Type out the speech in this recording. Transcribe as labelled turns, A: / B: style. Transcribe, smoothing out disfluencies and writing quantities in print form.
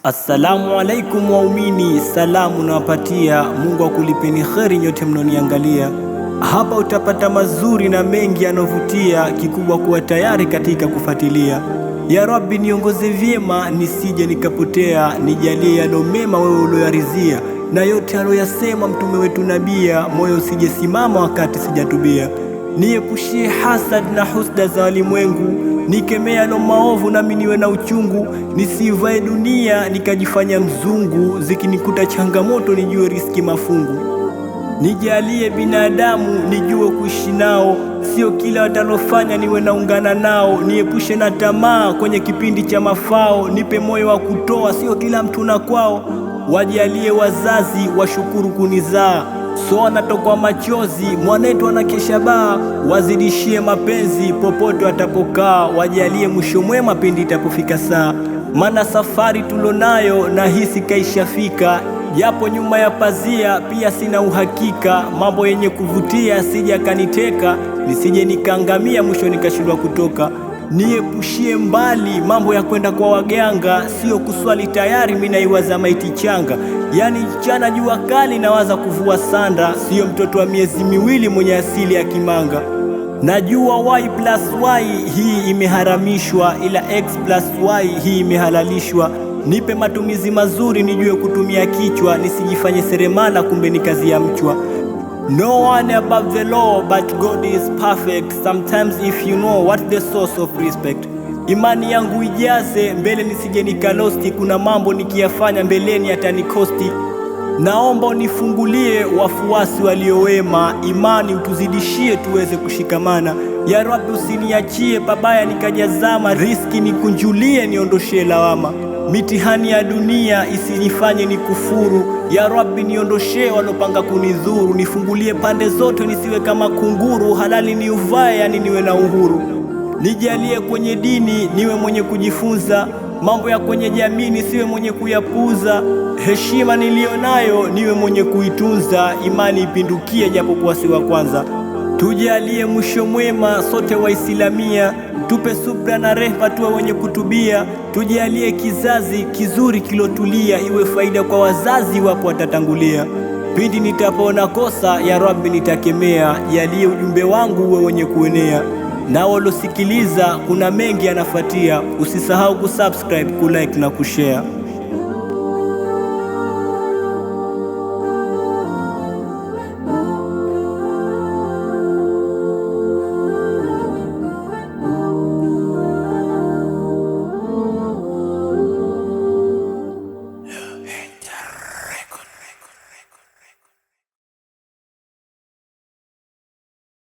A: Assalamu alaikum waumini, salamu nawapatia. Mungu akulipeni kheri nyote mnoniangalia. Hapa utapata mazuri na mengi yanovutia, kikubwa kuwa tayari katika kufuatilia. Ya Rabbi niongoze vyema nisije nikapotea, nijalie yalo mema wewe ulioyarizia, na yote aloyasema mtume wetu nabia, moyo usije simama wakati sijatubia. Niepushie hasad na husda za walimwengu, nikemea no maovu nami niwe na uchungu, nisivae dunia nikajifanya mzungu, zikinikuta changamoto nijue riski mafungu. Nijalie binadamu nijue kuishi nao, sio kila watalofanya niwe naungana nao. Niepushe na tamaa kwenye kipindi cha mafao, nipe moyo wa kutoa, sio kila mtu na kwao. Wajalie wazazi washukuru kunizaa, so anatokwa machozi mwanetu anakesha baa. Wazidishie mapenzi popote watapokaa, wajalie mwisho mwema pindi itapofika saa. Mana safari tulonayo nahisi kaishafika, japo nyuma ya pazia pia sina uhakika. Mambo yenye kuvutia sija kaniteka, nisije nikaangamia mwisho nikashindwa kutoka. Niepushie mbali mambo ya kwenda kwa waganga, sio kuswali tayari mina iwaza maiti changa. Yani chana jua kali nawaza kuvua sanda, sio mtoto wa miezi miwili mwenye asili ya kimanga. Najua y+y hii imeharamishwa, ila x+y hii imehalalishwa. Nipe matumizi mazuri nijue kutumia kichwa, nisijifanye seremala kumbe ni kazi ya mchwa. No one above the law but God is perfect. Sometimes if you know what the source of respect. Imani yangu ijaze mbele nisije nikalosti, kuna mambo nikiyafanya mbeleni yatanikosti. Naomba unifungulie wafuasi waliowema, imani utuzidishie tuweze kushikamana. Ya Rabbi usiniachie pabaya nikajazama, riski nikunjulie niondoshe lawama. Mitihani ya dunia isinifanye ni kufuru, ya Rabbi niondoshe walopanga kunidhuru. Nifungulie pande zote nisiwe kama kunguru, halali ni uvae yani niwe na uhuru. Nijalie kwenye dini niwe mwenye kujifunza, mambo ya kwenye jamii nisiwe mwenye kuyapuza. Heshima nilionayo niwe mwenye kuitunza, imani ipindukie japo kuwa si wa kwanza. Tujalie mwisho mwema sote Waislamia, tupe subra na rehema tuwe wenye kutubia. Tujalie kizazi kizuri kilotulia, iwe faida kwa wazazi wapo watatangulia. Pindi nitapona kosa ya Rabbi nitakemea, jalie ujumbe wangu uwe wenye kuenea. Na walosikiliza kuna mengi yanafuatia, usisahau kusubscribe, kulike na kushare.